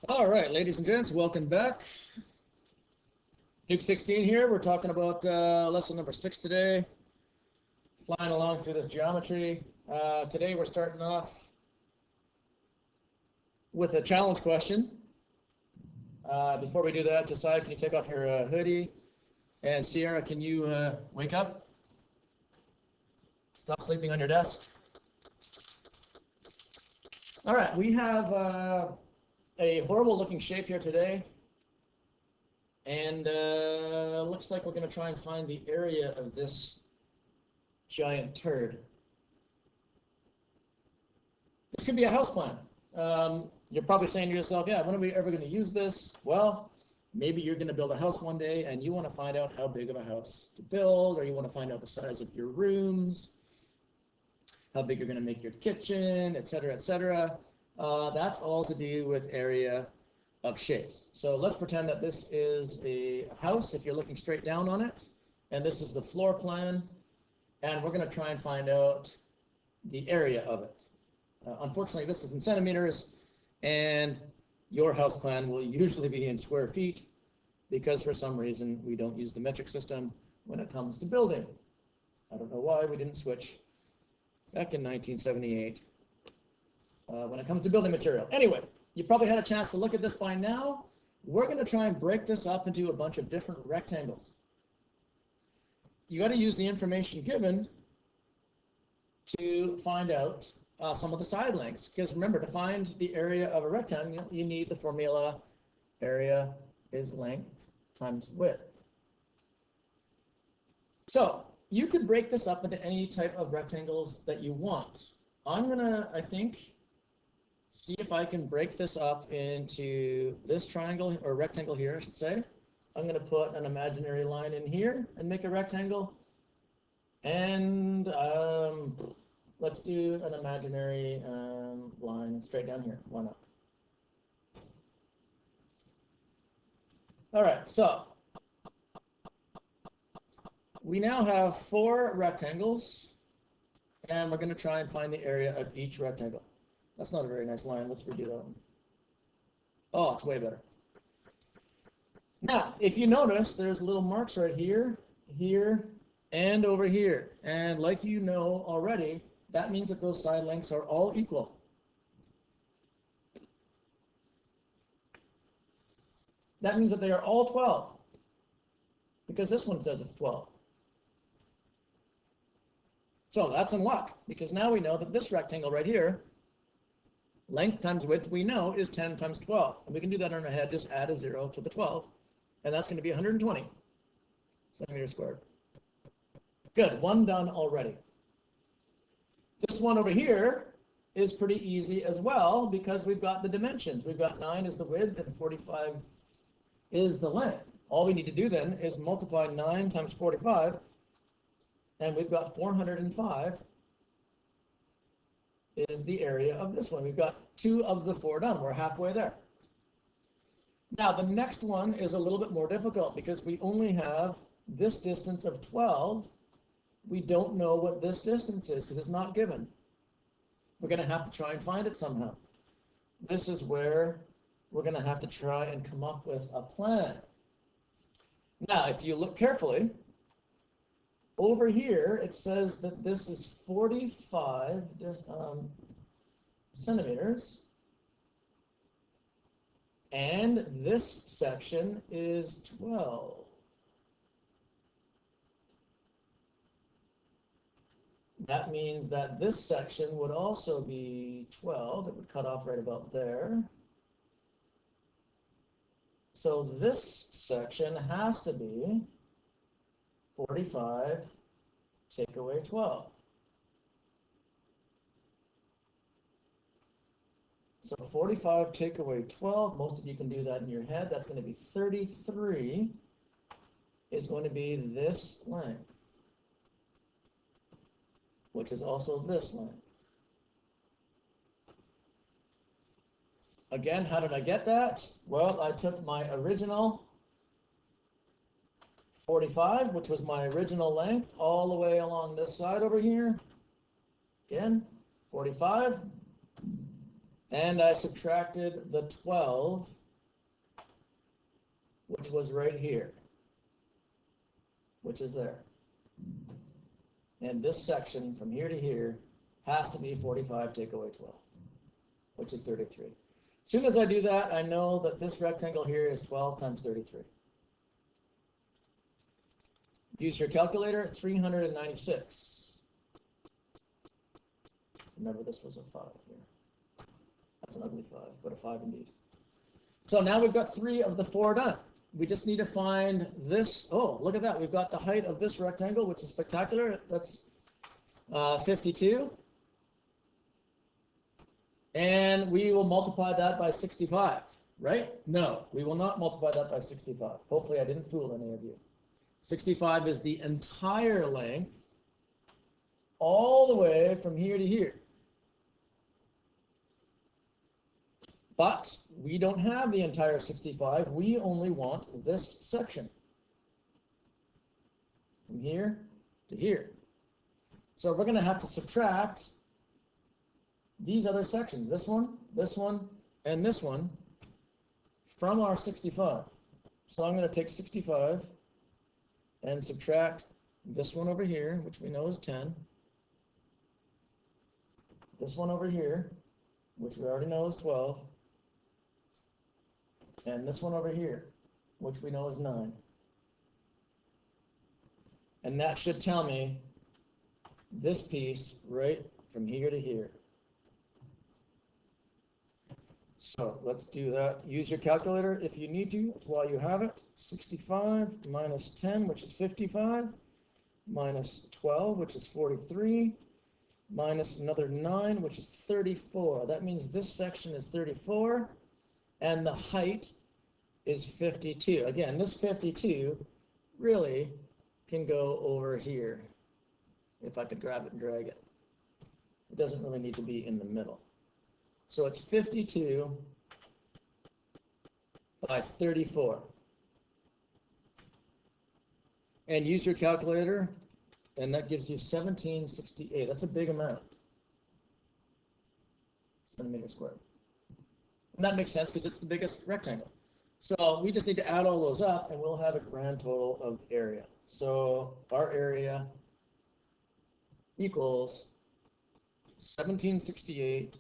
All right, ladies and gents, welcome back. Duke 16 here. We're talking about lesson number 6 today. Flying along through this geometry. Today we're starting off with a challenge question. Before we do that, Josiah, can you take off your hoodie? And Sierra, can you wake up? Stop sleeping on your desk. All right, we have a horrible looking shape here today. And looks like we're going to try and find the area of this giant turd. This could be a house plan. You're probably saying to yourself, yeah, when are we ever going to use this? Well, maybe you're going to build a house one day and you want to find out how big of a house to build, or you want to find out the size of your rooms, how big you're going to make your kitchen, etc., etc. That's all to do with area of shapes. So let's pretend that this is a house if you're looking straight down on it, and this is the floor plan, and we're going to try and find out the area of it. Unfortunately, this is in centimeters, and your house plan will usually be in square feet because for some reason we don't use the metric system when it comes to building. I don't know why we didn't switch back in 1978 when it comes to building material. Anyway, you probably had a chance to look at this by now. We're going to try and break this up into a bunch of different rectangles. You got to use the information given to find out some of the side lengths. Because remember, to find the area of a rectangle, you need the formula area is length times width. So you could break this up into any type of rectangles that you want. I'm going to, I think, see if I can break this up into this triangle, or rectangle here, I should say. I'm going to put an imaginary line in here and make a rectangle. And let's do an imaginary line straight down here. Why not? All right, so we now have 4 rectangles, and we're going to try and find the area of each rectangle. That's not a very nice line. Let's redo that one. Oh, it's way better. Now, if you notice, there's little marks right here, here, and over here. And like you know already, that means that those side lengths are all equal. That means that they are all 12, because this one says it's 12. So that's in luck, because now we know that this rectangle right here, length times width, we know is 10 times 12. And we can do that in our head, just add a 0 to the 12. And that's going to be 120 centimeters squared. Good, one done already. This one over here is pretty easy as well, because we've got the dimensions. We've got 9 is the width and 45 is the length. All we need to do then is multiply 9 times 45, and we've got 405 is the area of this one. We've got 2 of the 4 done. We're halfway there. Now, the next one is a little bit more difficult because we only have this distance of 12. We don't know what this distance is because it's not given. We're going to have to try and find it somehow. This is where we're going to have to try and come up with a plan. Now, if you look carefully, over here, it says that this is 45 centimeters, and this section is 12. That means that this section would also be 12. It would cut off right about there. So this section has to be 45, take away 12. So 45 take away 12, most of you can do that in your head. That's going to be 33 is going to be this length, which is also this length. Again, how did I get that? Well, I took my original 45, which was my original length, all the way along this side over here. Again, 45. and I subtracted the 12, which was right here, which is there. And this section from here to here has to be 45 take away 12, which is 33. As soon as I do that, I know that this rectangle here is 12 times 33. Use your calculator, 396. Remember, this was a 5 here. That's an ugly 5, but a 5 indeed. So now we've got 3 of the 4 done. We just need to find this. Oh, look at that. We've got the height of this rectangle, which is spectacular. That's 52. And we will multiply that by 65, right? No, we will not multiply that by 65. Hopefully I didn't fool any of you. 65 is the entire length all the way from here to here. But we don't have the entire 65. We only want this section from here to here. So we're going to have to subtract these other sections, this one, and this one, from our 65. So I'm going to take 65 and subtract this one over here, which we know is 10. This one over here, which we already know is 12. And this one over here, which we know is 9. And that should tell me this piece right from here to here. So let's do that. Use your calculator if you need to. That's why you have it. 65 minus 10, which is 55, minus 12, which is 43, minus another 9, which is 34. That means this section is 34. And the height is 52. Again, this 52 really can go over here, if I could grab it and drag it. It doesn't really need to be in the middle. So it's 52 by 34. And use your calculator, and that gives you 1768. That's a big amount. Centimeters squared. And that makes sense because it's the biggest rectangle. So we just need to add all those up and we'll have a grand total of area. So our area equals 1768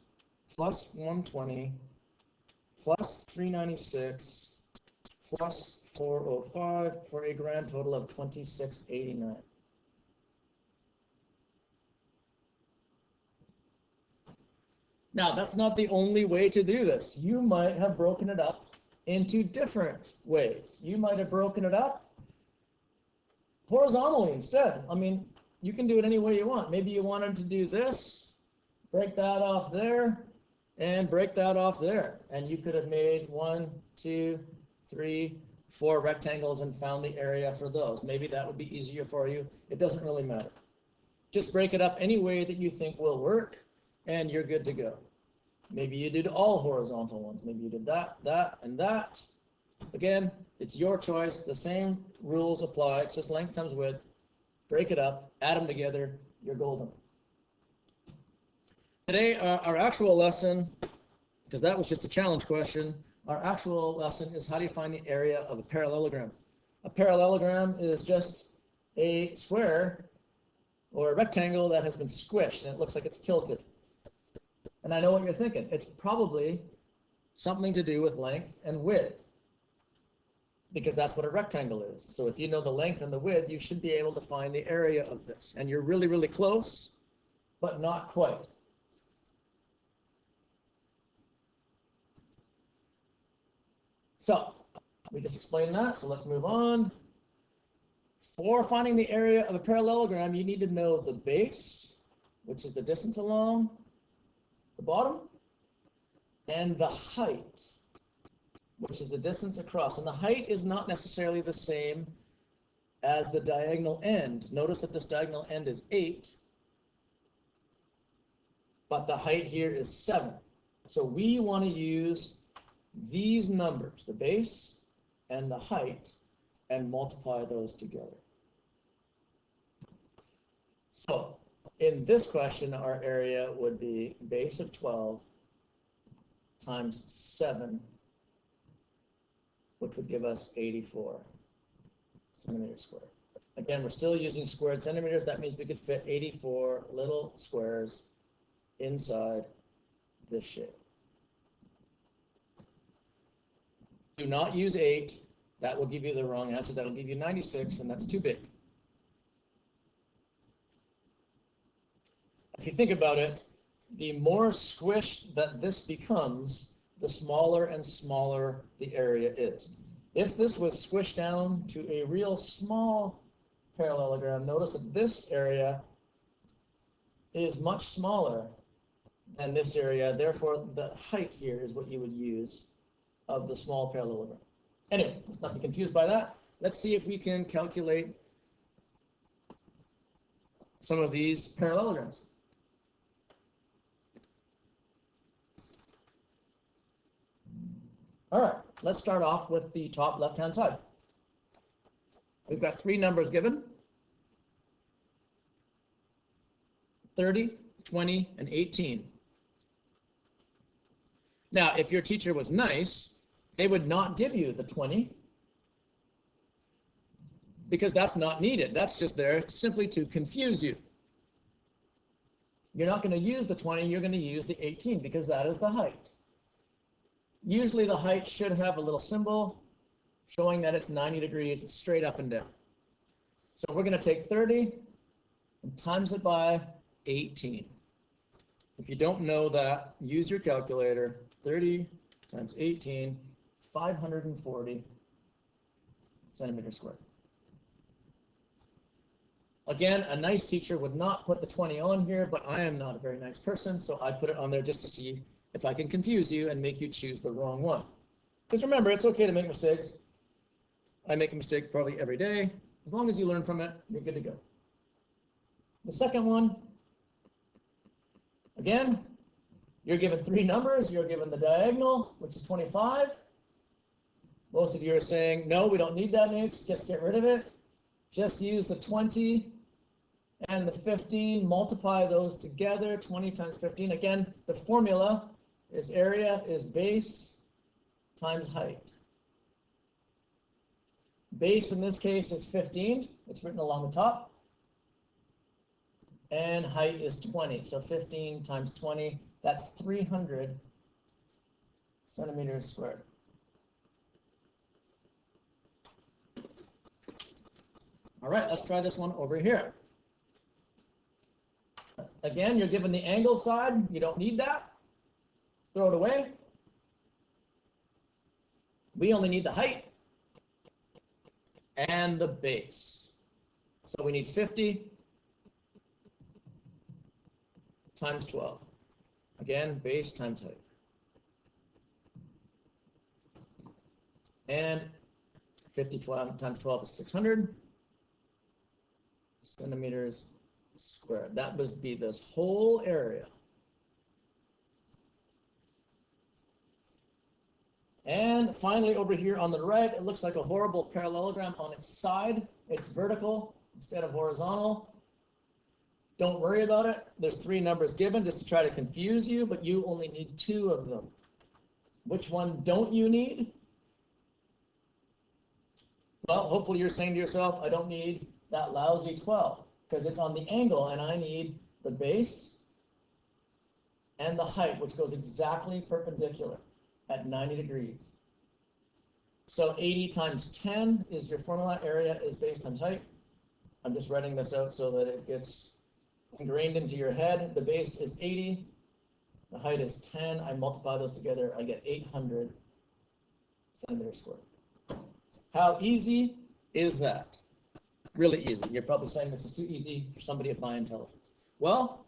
plus 120 plus 396 plus 405 for a grand total of 2689. Now, that's not the only way to do this. You might have broken it up into different ways. You might have broken it up horizontally instead. I mean, you can do it any way you want. Maybe you wanted to do this, break that off there, and break that off there. And you could have made 1, 2, 3, 4 rectangles and found the area for those. Maybe that would be easier for you. It doesn't really matter. Just break it up any way that you think will work, and you're good to go. Maybe you did all horizontal ones. Maybe you did that, that, and that. Again, it's your choice. The same rules apply. It's just length times width. Break it up, add them together, you're golden. Today, our actual lesson, because that was just a challenge question, our actual lesson is how do you find the area of a parallelogram? A parallelogram is just a square or a rectangle that has been squished and it looks like it's tilted. And I know what you're thinking. It's probably something to do with length and width, because that's what a rectangle is. So if you know the length and the width, you should be able to find the area of this. And you're really, really close, but not quite. So we just explained that, so let's move on. For finding the area of a parallelogram, you need to know the base, which is the distance along the bottom, and the height, which is the distance across. And the height is not necessarily the same as the diagonal end. Notice that this diagonal end is 8, but the height here is 7. So we want to use these numbers, the base and the height, and multiply those together. So in this question, our area would be base of 12 times 7, which would give us 84 centimeters squared. Again, we're still using squared centimeters. That means we could fit 84 little squares inside this shape. Do not use 8. That will give you the wrong answer. That'll give you 96, and that's too big. If you think about it, the more squished that this becomes, the smaller and smaller the area is. If this was squished down to a real small parallelogram, notice that this area is much smaller than this area. Therefore, the height here is what you would use of the small parallelogram. Anyway, let's not be confused by that. Let's see if we can calculate some of these parallelograms. All right, let's start off with the top left-hand side. We've got 3 numbers given: 30, 20, and 18. Now, if your teacher was nice, they would not give you the 20, because that's not needed. That's just there simply to confuse you. You're not going to use the 20, you're going to use the 18, because that is the height. Usually the height should have a little symbol showing that it's 90 degrees. It's straight up and down. So we're going to take 30 and times it by 18. If you don't know that, use your calculator. 30 times 18, 540 centimeters squared. Again, a nice teacher would not put the 20 on here, but I am not a very nice person, so I put it on there just to see if I can confuse you and make you choose the wrong one. Because remember, it's okay to make mistakes. I make a mistake probably every day. As long as you learn from it, you're good to go. The second one, again, you're given 3 numbers. You're given the diagonal, which is 25. Most of you are saying, no, we don't need that, Nix. Let's get rid of it. Just use the 20 and the 15. Multiply those together, 20 times 15. Again, the formula is area is base times height. Base in this case is 15. It's written along the top. And height is 20. So 15 times 20, that's 300 centimeters squared. All right, let's try this one over here. Again, you're given the angle side. You don't need that. Throw it away. We only need the height and the base. So we need 50 times 12. Again, base times height. And 50 times 12 is 600 centimeters squared. That would be this whole area. And finally, over here on the right, it looks like a horrible parallelogram on its side. It's vertical instead of horizontal. Don't worry about it. There's 3 numbers given just to try to confuse you, but you only need 2 of them. Which one don't you need? Well, hopefully you're saying to yourself, I don't need that lousy 12 because it's on the angle and I need the base and the height, which goes exactly perpendicular at 90 degrees. So 80 times 10 is your formula. Area is base times height. I'm just writing this out so that it gets ingrained into your head. The base is 80. The height is 10. I multiply those together. I get 800 centimeters squared. How easy is that? Really easy. You're probably saying this is too easy for somebody of my intelligence. Well,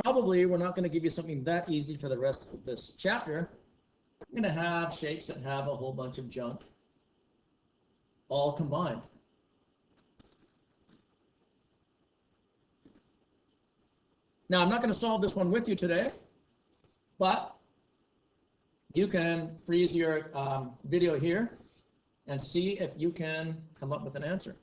probably we're not going to give you something that easy for the rest of this chapter. We're going to have shapes that have a whole bunch of junk all combined. Now, I'm not going to solve this one with you today, but you can freeze your video here and see if you can come up with an answer.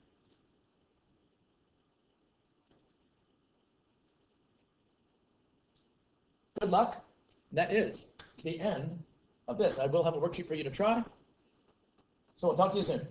Good luck. that is the end of this. I will have a worksheet for you to try. So I'll talk to you soon.